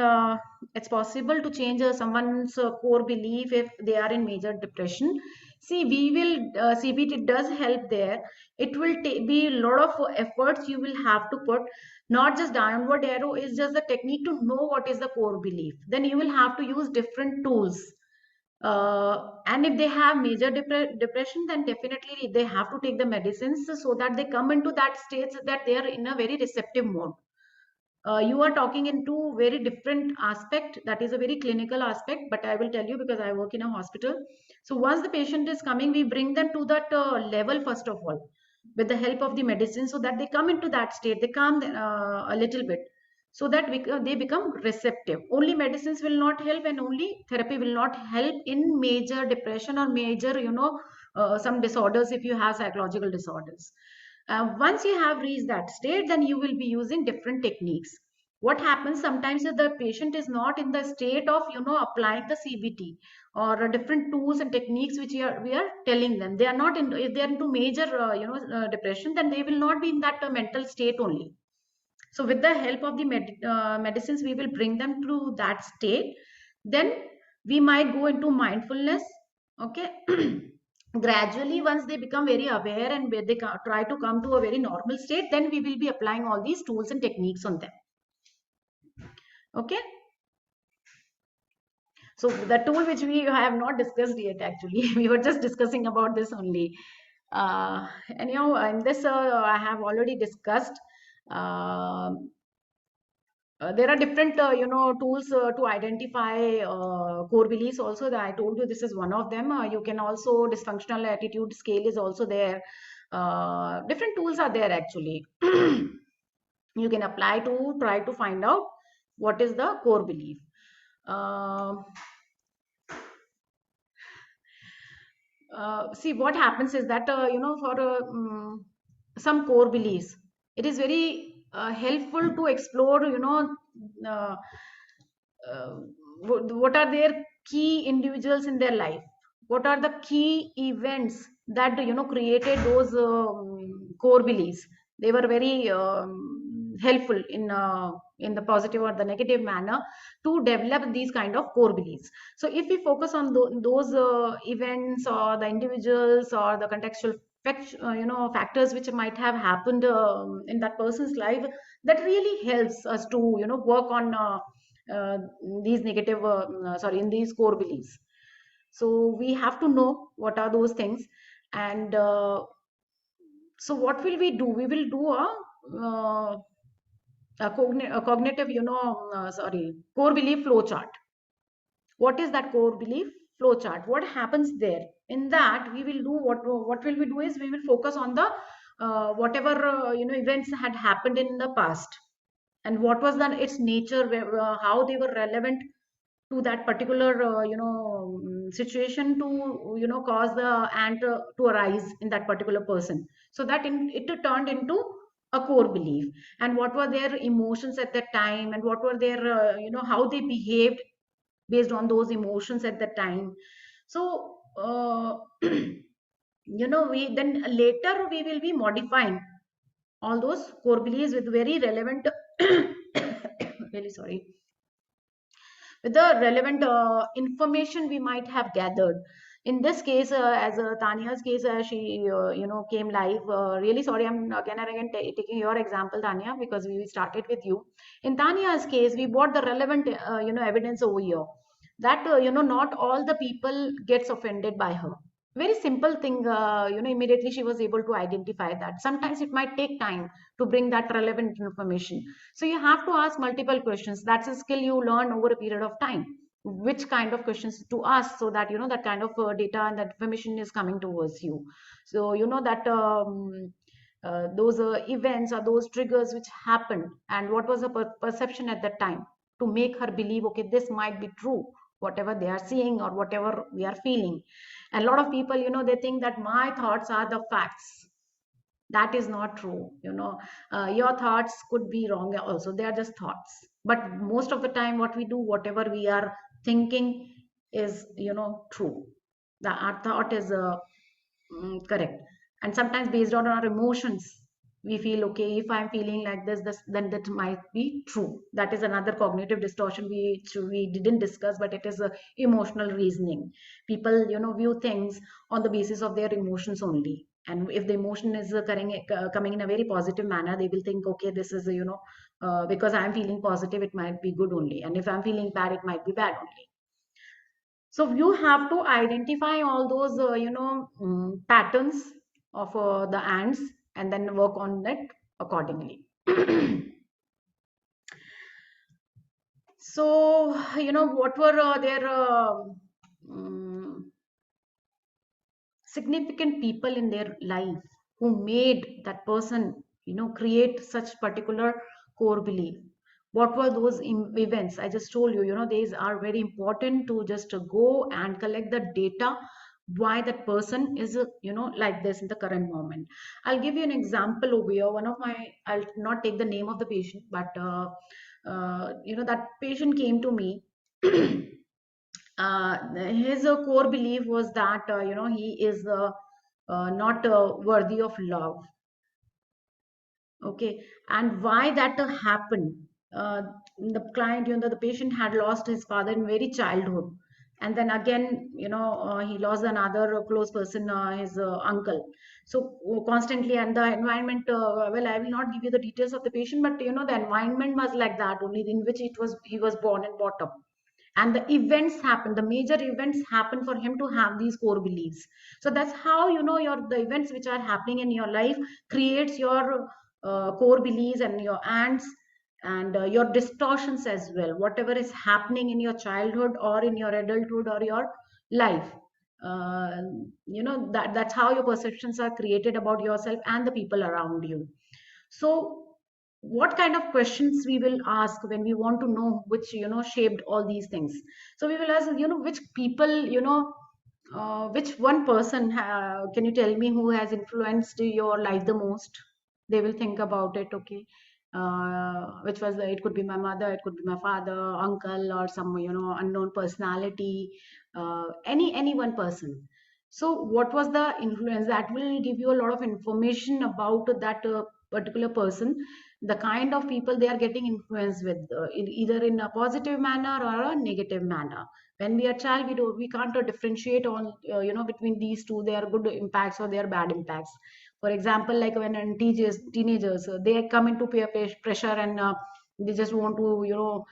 it's possible to change someone's core belief if they are in major depression. See, we will CBT does help there. It will be a lot of efforts you will have to put. Not just downward arrow is just the technique to know what is the core belief. Then you will have to use different tools. And if they have major depression, then definitely they have to take the medicines so that they come into that state that they are in a very receptive mode. You are talking into very different aspect, that is a very clinical aspect, but I will tell you because I work in a hospital. So once the patient is coming, we bring them to that level first of all with the help of the medicine, so that they come into that state, they calm a little bit, so that they become receptive. Only medicines will not help, and only therapy will not help in major depression or major some disorders, if you have psychological disorders. Once you have reached that state, then you will be using different techniques. What happens sometimes is the patient is not in the state of applying the CBT or different tools and techniques which we are telling them. They are not in. If they are into major depression, then they will not be in that mental state only. So with the help of the medicines, we will bring them to that state. Then we might go into mindfulness. Okay. Gradually, once they become very aware and they try to come to a very normal state, then we will be applying all these tools and techniques on them. Okay. So the tool which we have not discussed yet, actually, we were just discussing about this only. Anyhow, in this I have already discussed there are different tools to identify core beliefs also, that I told you this is one of them. You can also, dysfunctional attitude scale is also there. Different tools are there actually. You can apply to try to find out what is the core belief. See, what happens is that for some core beliefs, it is very helpful to explore, uh, uh, what are their key individuals in their life, what are the key events that created those core beliefs. They were very helpful in the positive or the negative manner to develop these kind of core beliefs. So if we focus on those events or the individuals or the contextual factors which might have happened in that person's life, that really helps us to work on uh, these negative in these core beliefs. So we have to know what are those things. And so what will we do? We will do uh, a cognitive core belief flow chart. What is that core belief flow chart? What happens there? In that we will do what will we do is we will focus on the whatever events had happened in the past, and what was then its nature, how they were relevant to that particular situation to cause the ant to arise in that particular person, so that it turned into a core belief. And what were their emotions at that time, and what were their how they behaved based on those emotions at the time. So we then later we will be modifying all those core beliefs with very relevant really sorry, with the relevant information we might have gathered. In this case, as Tanya's case, she came live. Really sorry, I'm again and again taking your example, Tanya, because we started with you. In Tanya's case, we brought the relevant evidence over here, that not all the people gets offended by her. Very simple thing, immediately she was able to identify that. Sometimes it might take time to bring that relevant information. So you have to ask multiple questions. That's a skill you learn over a period of time, which kind of questions to ask, so that that kind of data and that information is coming towards you. So that those events or those triggers which happened, and what was the perception at that time to make her believe, okay, this might be true, whatever they are seeing or whatever we are feeling. And a lot of people, they think that my thoughts are the facts. That is not true. Your thoughts could be wrong also, they are just thoughts. But most of the time what we do, whatever we are thinking is true. Our thought is correct. And sometimes based on our emotions, we feel, okay, if I'm feeling like this, then that might be true. That is another cognitive distortion we didn't discuss, but it is a emotional reasoning. People view things on the basis of their emotions only. And if the emotion is coming in a very positive manner, they will think, okay, this is because I'm feeling positive, it might be good only, and if I'm feeling bad, it might be bad only. So you have to identify all those patterns of the ants, and then work on that accordingly. So what were their significant people in their life who made that person create such particular core belief? What were those events? I just told you, these are very important to just go and collect the data, why that person is like this in the current moment. I'll give you an example over here. I'll not take the name of the patient, but that patient came to me. His core belief was that he is not worthy of love. Okay. And why that happened? The client, the patient had lost his father in very childhood, and then again he lost another close person, his uncle. So constantly, and the environment, well, I will not give you the details of the patient, but the environment was like that only, in which he was born and brought up. And the events happen, the major events happen for him to have these core beliefs. So that's how the events which are happening in your life creates your core beliefs and your ants. and your distortions as well, whatever is happening in your childhood or in your adulthood or your life. uh, that's how your perceptions are created about yourself and the people around you. So what kind of questions we will ask when we want to know which shaped all these things? So we will ask, which people, which one person can you tell me who has influenced your life the most? They will think about it. Okay, which was it could be my mother, it could be my father, uncle, or some unknown personality, any one person. So what was the influence? That will give you a lot of information about that particular person, the kind of people they are getting influenced with, either in a positive manner or a negative manner. When we are child, we can't differentiate on between these two. They are good impacts or they are bad impacts. For example, like when teenagers they come into peer pressure, and they just want to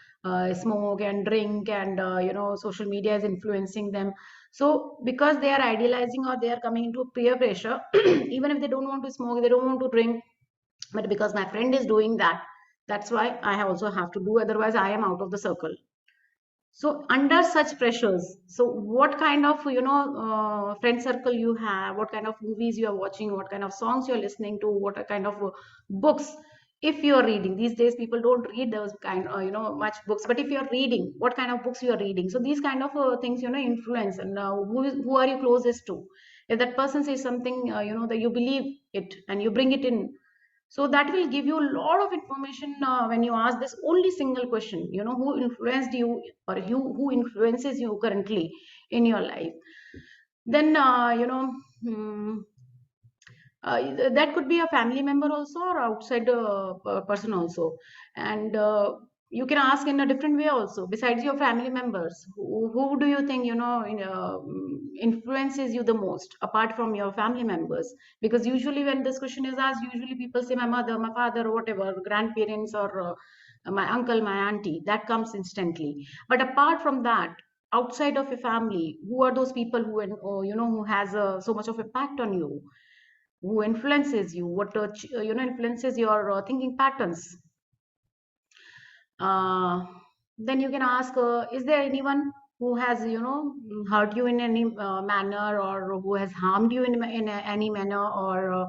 smoke and drink, and social media is influencing them. So because they are idealizing or they are coming into peer pressure, even if they don't want to smoke, they don't want to drink, but because my friend is doing that, that's why I also have to do, otherwise I am out of the circle. So under such pressures, so what kind of friend circle you have, what kind of movies you are watching, what kind of songs you are listening to, what kind of books, if you are reading these days, people don't read those kind much books, but if you are reading, what kind of books you are reading? So these kind of things influence. And who are you closest to? If that person says something that you believe it and you bring it in, so that will give you a lot of information when you ask this only single question, who influenced you, or who influences you currently in your life. Then that could be a family member also, or outside person also. And you can ask in a different way also, besides your family members, who do you think influences you the most apart from your family members? Because usually when this question is asked, usually people say my mother, my father, or whatever, grandparents, or my uncle, my auntie, that comes instantly. But apart from that, outside of your family, who are those people who has so much of impact on you, who influences you, what influences your thinking patterns? uh, then you can ask, is there anyone who has hurt you in any manner, or who has harmed you in any manner, or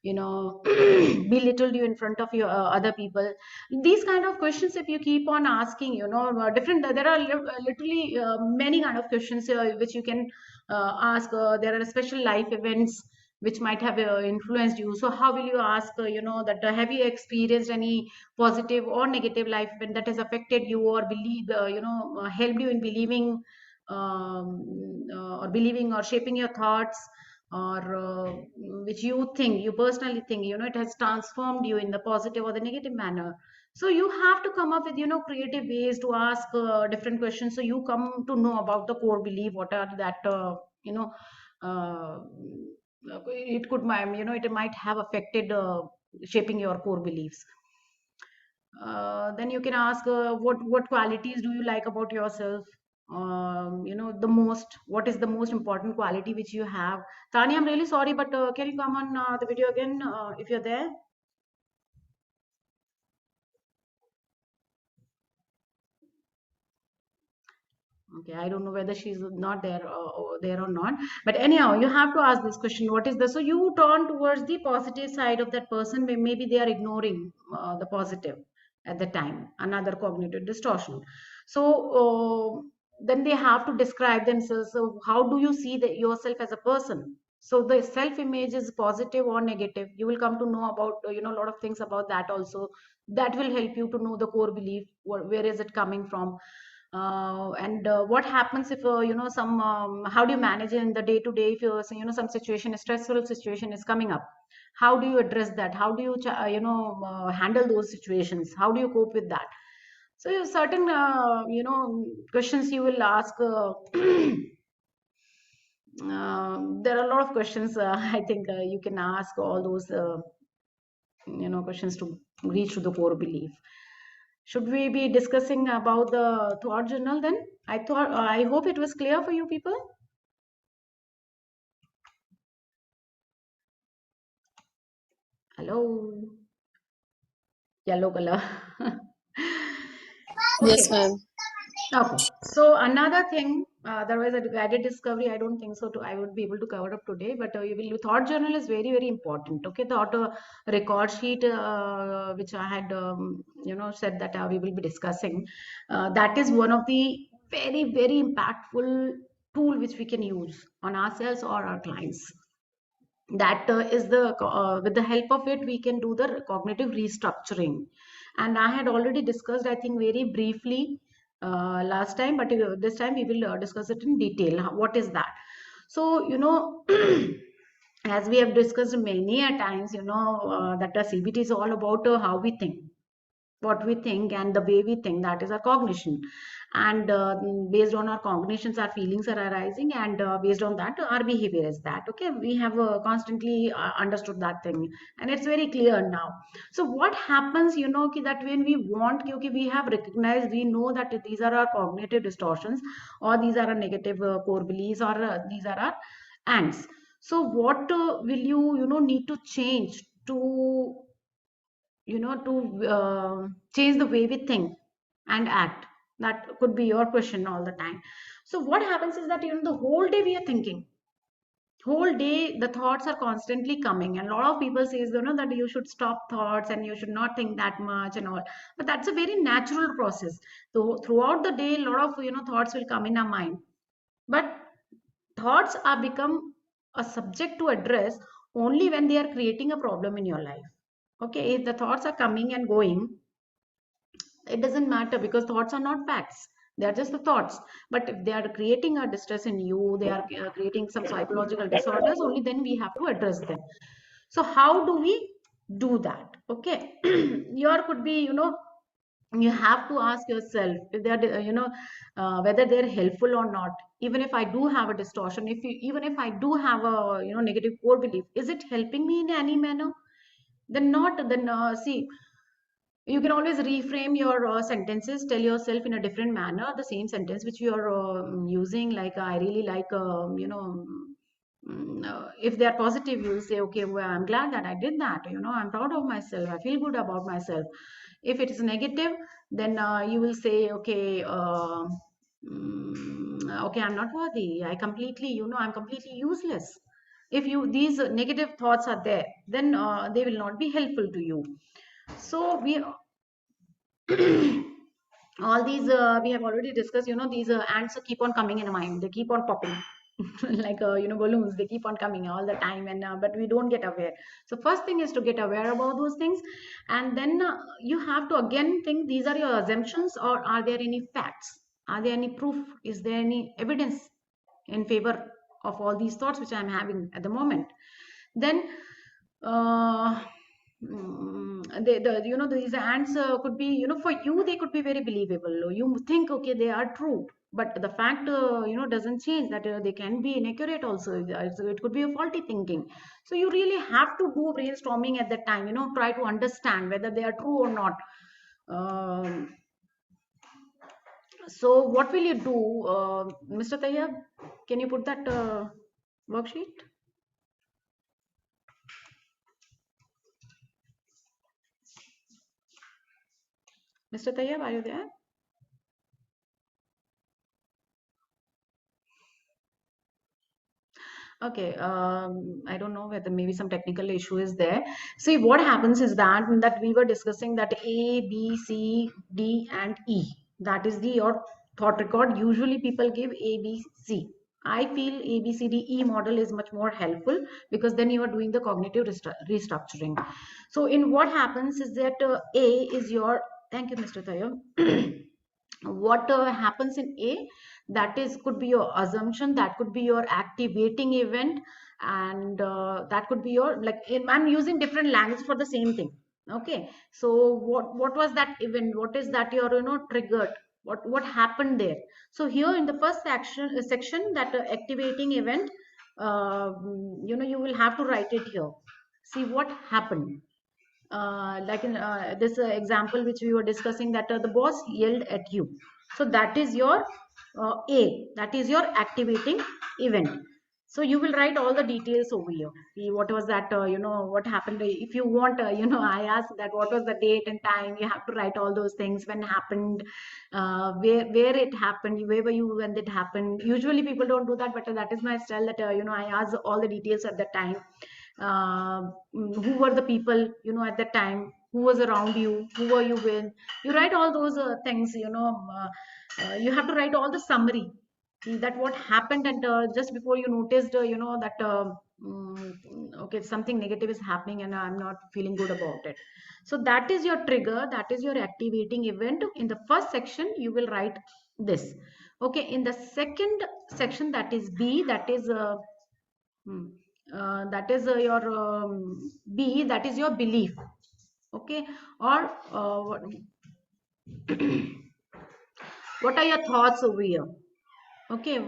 belittled you in front of your other people? These kind of questions, if you keep on asking, different, there are literally many kind of questions which you can ask. There are special life events which might have influenced you. So how will you ask, that have you experienced any positive or negative life event that has affected you, or believe helped you in believing, or believing or shaping your thoughts, or which you personally think it has transformed you in the positive or the negative manner? So you have to come up with creative ways to ask different questions, so you come to know about the core belief, what are that you know uh, it could it might have affected shaping your core beliefs. Then you can ask, what qualities do you like about yourself? The most, what is the most important quality which you have? Tanya, I'm really sorry, but can you come on the video again if you're there? Okay, I don't know whether she's not there or not. But anyhow, you have to ask this question: what is the? So you turn towards the positive side of that person. Maybe they are ignoring the positive at the time. Another cognitive distortion. So then they have to describe themselves. So how do you see yourself as a person? So the self-image is positive or negative. You will come to know about a lot of things about that also. That will help you to know the core belief. Where is it coming from? And what happens if some how do you manage in the day to day, if some situation, a stressful situation is coming up? How do you address that? How do you handle those situations? How do you cope with that? So you certain questions you will ask. There are a lot of questions. I think you can ask all those questions to reach to the core belief. Should we be discussing about the thought journal then? I hope it was clear for you people. Hello. Yellow color. Yes, Okay. ma'am. Okay. So another thing, there was a guided discovery. I don't think so. I would be able to cover up today, but you will. Thought journal is very, very important. Okay, thought record sheet, which I had, said that we will be discussing. That is one of the very, very impactful tool which we can use on ourselves or our clients. That is the with the help of it we can do the cognitive restructuring, and I had already discussed, I think, very briefly last time, but this time we will discuss it in detail. What is that? So as we have discussed many a times, that the CBT is all about how we think, what we think, and the way we think, that is our cognition. And based on our cognitions, our feelings are arising, and based on that our behavior is that. Okay, we have constantly understood that thing, and it's very clear now. So what happens, that when we want, okay, we have recognized, we know that these are our cognitive distortions, or these are our negative core beliefs, or these are our ants. So what will you need to change to change the way we think and act? That could be your question all the time. So what happens is that the whole day we are thinking, whole day the thoughts are constantly coming, and a lot of people says, that you should stop thoughts and you should not think that much and all. But that's a very natural process. So throughout the day, a lot of thoughts will come in our mind, but thoughts are become a subject to address only when they are creating a problem in your life. Okay, if the thoughts are coming and going, it doesn't matter, because thoughts are not facts, they are just the thoughts. But if they are creating a distress in you, they are creating some psychological disorders, only then we have to address them. So how do we do that? Okay, your could be, you have to ask yourself if they are whether they're helpful or not. Even if I do have a distortion, even if I do have a negative core belief, is it helping me in any manner? Then not. Then see, you can always reframe your sentences, tell yourself in a different manner the same sentence which you are using, like I really like, if they are positive, you will say, okay, well, I'm glad that I did that, I'm proud of myself, I feel good about myself. If it is negative, then you will say, okay, okay, I'm not worthy, I completely, I'm completely useless. If you these negative thoughts are there, then they will not be helpful to you. So we all these we have already discussed, these ants keep on coming in mind, they keep on popping like balloons, they keep on coming all the time, and but we don't get aware. So first thing is to get aware about those things, and then you have to again think, these are your assumptions, or are there any facts, are there any proof, is there any evidence in favor of all these thoughts which I'm having at the moment? Then these ants could be, for you they could be very believable, you think, okay, they are true, but the fact doesn't change that they can be inaccurate also. So it could be a faulty thinking. So you really have to do brainstorming at that time, try to understand whether they are true or not. um, so what will you do, Mr. Tayyab? Can you put that worksheet? Mr. Tayyab, are you there? Okay, I don't know whether maybe some technical issue is there. See, what happens is that we were discussing that A, B, C, D, and E. That is the your thought record. Usually people give A, B, C. I feel A, B, C, D, E model is much more helpful, because then you are doing the cognitive restructuring. So in what happens is that A is your, thank you, Mr. Tayyab. What happens in A, that is could be your assumption, that could be your activating event, and that could be your, like, I'm using different language for the same thing. Okay, so what was that event, what is that your triggered, what happened there? So here in the first section, that activating event, you will have to write it here. See what happened. Like in this example which we were discussing, that the boss yelled at you. So that is your A, that is your activating event. So you will write all the details over here. What was that, what happened? If you want, I asked that what was the date and time. You have to write all those things, when happened, where it happened, where were you when it happened. Usually people don't do that, but that is my style, that, I ask all the details at the time. Who were the people, at the time, who was around you, who were you with. You write all those things, you have to write all the summary, that what happened, and just before you noticed, that okay, something negative is happening and I'm not feeling good about it. So that is your trigger, that is your activating event. In the first section you will write this. Okay, in the second section, that is B, that is your B, that is your belief. Okay, or what are your thoughts over here? Okay,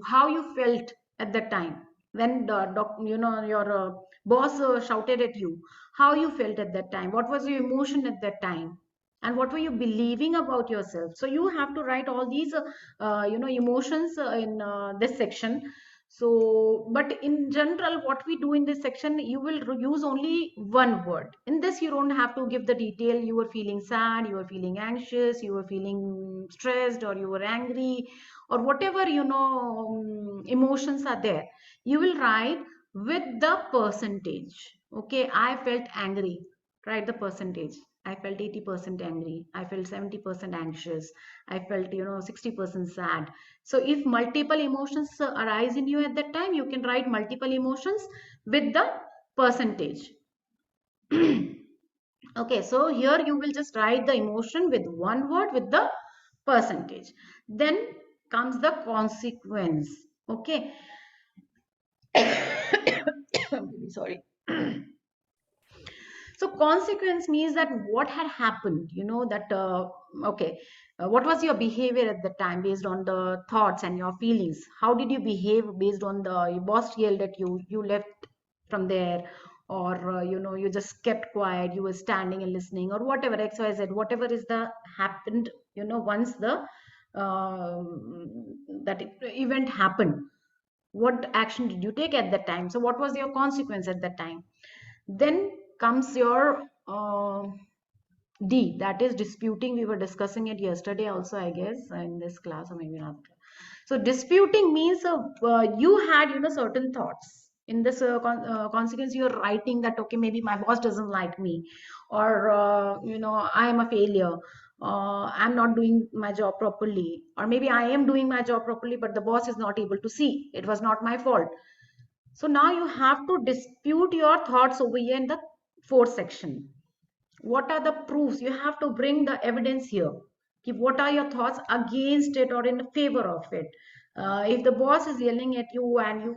how you felt at that time when your boss shouted at you. How you felt at that time? What was your emotion at that time? And what were you believing about yourself? So you have to write all these emotions in this section. So, but in general, what we do in this section, you will use only one word. In this, you don't have to give the detail. You were feeling sad, you were feeling anxious, you were feeling stressed, or you were angry, or whatever, emotions are there. You will write with the percentage. Okay, I felt angry. Write the percentage. I felt 80% angry. I felt 70% anxious. I felt 60% sad. So if multiple emotions arise in you at that time, you can write multiple emotions with the percentage. Okay, so here you will just write the emotion with one word with the percentage. Then comes the consequence. Okay. Sorry. So consequence means that what had happened, that okay, what was your behavior at the time based on the thoughts and your feelings. How did you behave based on your boss yelled at you, you left from there, or you just kept quiet, you were standing and listening, or whatever, XYZ, whatever is the happened, once the that event happened. What action did you take at that time? So what was your consequence at that time? Then comes your D, that is disputing. We were discussing it yesterday also, I guess, in this class, or maybe after. So disputing means you had certain thoughts. In this consequence, you're writing that, okay, maybe my boss doesn't like me, or I am a failure. I'm not doing my job properly, or maybe I am doing my job properly, but the boss is not able to see. It was not my fault. So now you have to dispute your thoughts over here in the fourth section. What are the proofs? You have to bring the evidence here. What are your thoughts against it or in favor of it? If the boss is yelling at you and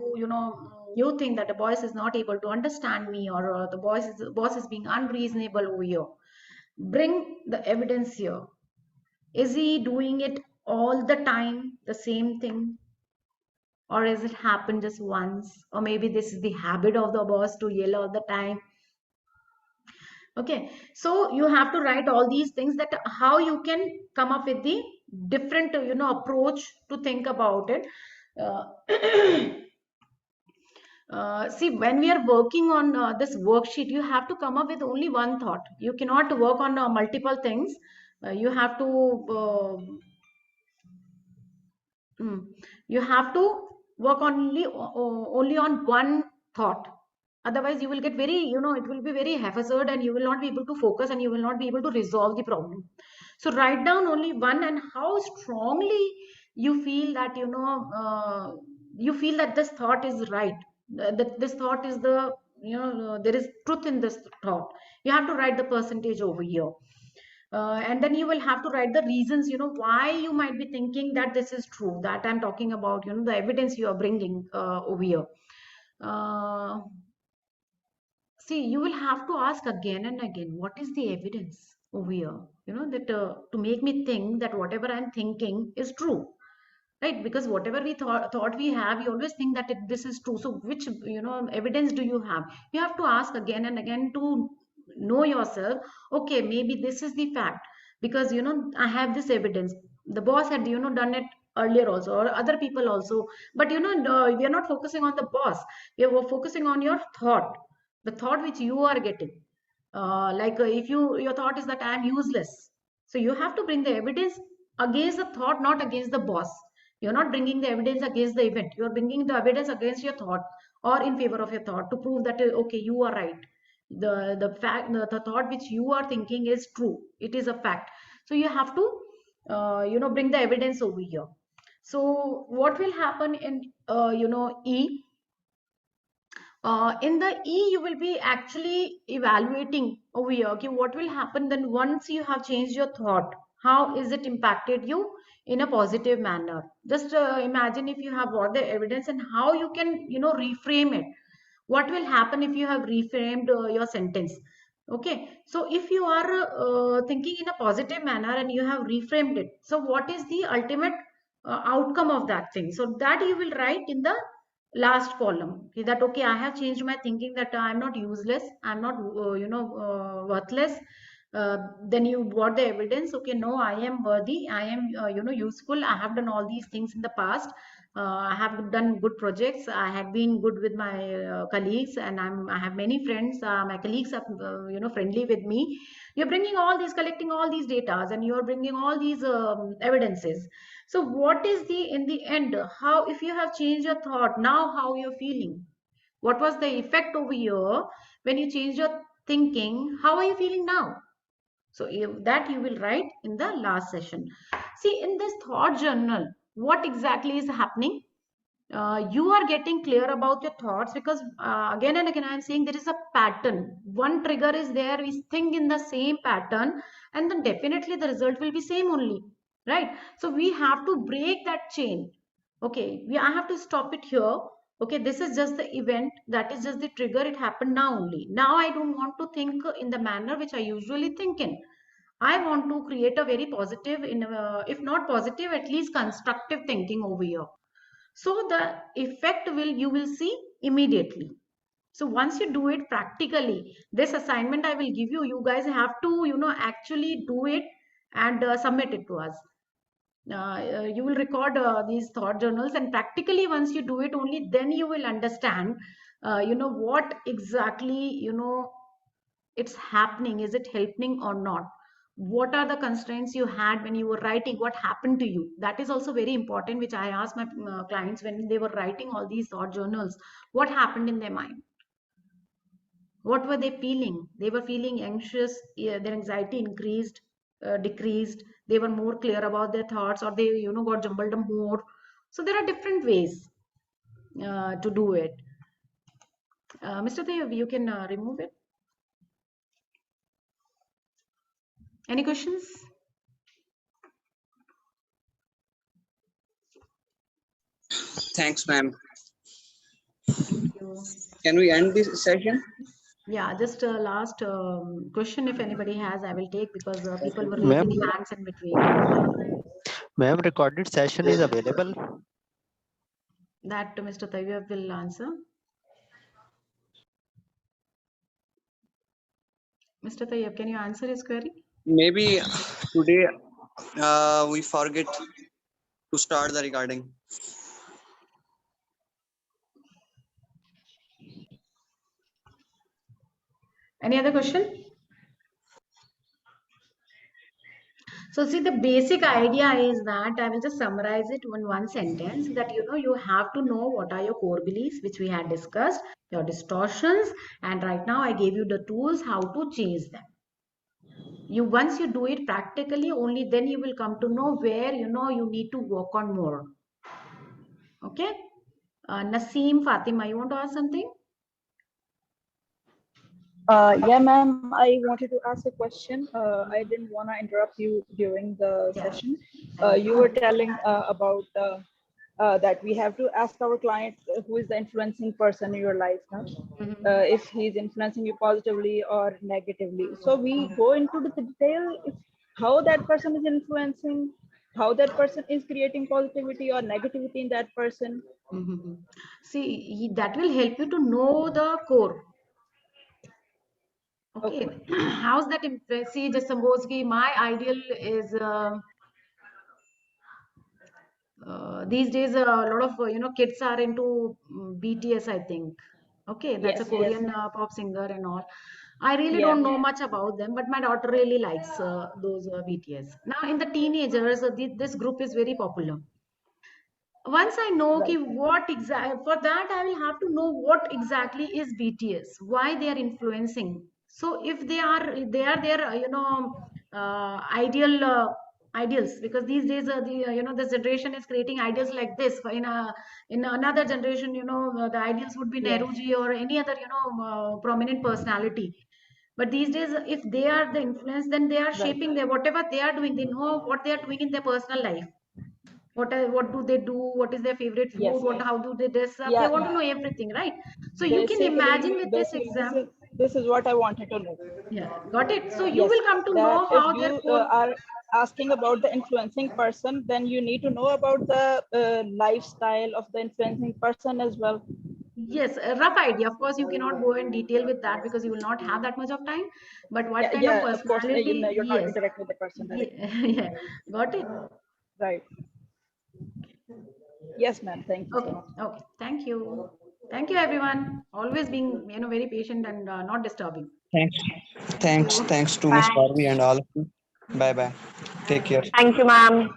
you think that the boss is not able to understand me, or the boss is being unreasonable over here, bring the evidence here. Is he doing it all the time, the same thing? Or has it happened just once? Or maybe this is the habit of the boss to yell all the time. Okay, so you have to write all these things, that how you can come up with the different approach to think about it. See, when we are working on this worksheet, you have to come up with only one thought. You cannot work on multiple things. You have to work only on one thought. Otherwise you will get very, it will be very haphazard, and you will not be able to focus, and you will not be able to resolve the problem. So write down only one, and how strongly you feel that you feel that this thought is right, that this thought is the, there is truth in this thought. You have to write the percentage over here. And then you will have to write the reasons, why you might be thinking that this is true, that I'm talking about, the evidence you are bringing over here. See, you will have to ask again and again, what is the evidence over here, that to make me think that whatever I'm thinking is true, right? Because whatever we thought we have, we always think that this is true. So which evidence do you have? You have to ask again and again to know yourself. Okay, maybe this is the fact, because I have this evidence. The boss had done it earlier also, or other people also. But you know, no, we are not focusing on the boss. We are focusing on your thought, the thought which you are getting. Like if your thought is that I am useless, so you have to bring the evidence against the thought, not against the boss. You're not bringing the evidence against the event. You're bringing the evidence against your thought or in favor of your thought to prove that okay, you are right. The fact, the thought which you are thinking is true. It is a fact. So you have to you know, bring the evidence over here. So what will happen in you know, E? In the E, you will be actually evaluating over here. Okay, what will happen then once you have changed your thought? How is it impacted you in a positive manner? Just imagine if you have got the evidence and how you can, you know, reframe it. What will happen if you have reframed your sentence? Okay, so if you are thinking in a positive manner and you have reframed it, so what is the ultimate outcome of that thing? So that you will write in the last column. Okay, that okay, I have changed my thinking, that I'm not useless, I'm not you know, worthless. Then you got the evidence. Okay, no, I am worthy, I am you know, useful, I have done all these things in the past. I have done good projects, I have been good with my colleagues, and I have many friends, my colleagues are you know, friendly with me. You're bringing all these, collecting all these data, and you're bringing all these evidences. So what is the, in the end, how, if you have changed your thought, now how you're feeling? What was the effect over here when you change your thinking? How are you feeling now? So that you will write in the last session. See, in this thought journal, what exactly is happening? You are getting clear about your thoughts, because again and again I am saying there is a pattern. One trigger is there, we think in the same pattern, and then definitely the result will be same only, right? So we have to break that chain. Okay, I have to stop it here. Okay, this is just the event, that is just the trigger, it happened now only. Now I don't want to think in the manner which I usually think in. I want to create a very positive, in if not positive, at least constructive thinking over here. So the effect will, you will see immediately. So once you do it practically, this assignment I will give you, you guys have to, you know, actually do it and submit it to us. You will record these thought journals, and practically once you do it, only then you will understand you know, what exactly, you know, it's happening. Is it helping or not? What are the constraints you had when you were writing? What happened to you? That is also very important, which I ask my clients when they were writing all these thought journals. What happened in their mind? What were they feeling? They were feeling anxious, yeah, their anxiety increased, decreased, they were more clear about their thoughts, or they, you know, got jumbled up more. So there are different ways to do it. Mr. Tayyab, you can remove it. Any questions? Thanks, ma'am. Thank you. Can we end this session? Yeah, just a last question, if anybody has, I will take, because people were Ma'am, raising hands in between. ma'am, recorded session is available. That Mr. Tayyab will answer. Mr. Tayyab, can you answer his query? Maybe today we forget to start the recording. Any other question? So see, the basic idea is that I will just summarize it in one sentence, that you know, you have to know what are your core beliefs, which we had discussed, your distortions, and right now I gave you the tools how to change them. You, once you do it practically, only then you will come to know where, you know, you need to work on more. Okay. Naseem, Fatima, you want to ask something? Yeah, ma'am, I wanted to ask a question. I didn't want to interrupt you during the Yeah. session. You were telling about that we have to ask our client who is the influencing person in your life, huh? If he's influencing you positively or negatively. So we go into the detail if how that person is influencing, how that person is creating positivity or negativity in that person. See, that will help you to know the core. Okay. How's that impress? See, just suppose my ideal is these days a lot of kids are into BTS, I think. Okay, that's a Yes, yes. Korean pop singer and all. I really Yeah. don't know much about them, but my daughter really likes those BTS. Now, in the teenagers, this group is very popular. Once I know Right. ki what exactly, for that I will have to know what exactly is BTS, why they are influencing. So if they are their ideal ideals, because these days this generation is creating ideals like this. In another generation, the ideals would be Yes. Nehruji or any other prominent personality. But these days, if they are the influence, then they are Right. shaping their whatever they are doing. They know what they are doing in their personal life. What do they do? What is their favorite food? Yes. What How do they dress up? They Yeah. want to know everything, right? So you can imagine Basically, with this basically, exam. this is what I wanted to know. Yeah, got it. So you Yes, will come to that know if how their you core. are asking about the influencing person, then you need to know about the lifestyle of the influencing person as well. Yes, a rough idea. Of course, you cannot go in detail with that because you will not have that much of time. But what Yeah, kind of yeah, of course, personality? you're not Yes. interacting with the person directly. Yeah, yeah. Got it. Right. Yes, ma'am. Thank you so Okay. much. Okay. Thank you. Thank you, everyone. Always being very patient and not disturbing. Thanks. Thank you. Thanks to Miss Bye. Parvi and all of you. Bye bye. Take care. Thank you, ma'am.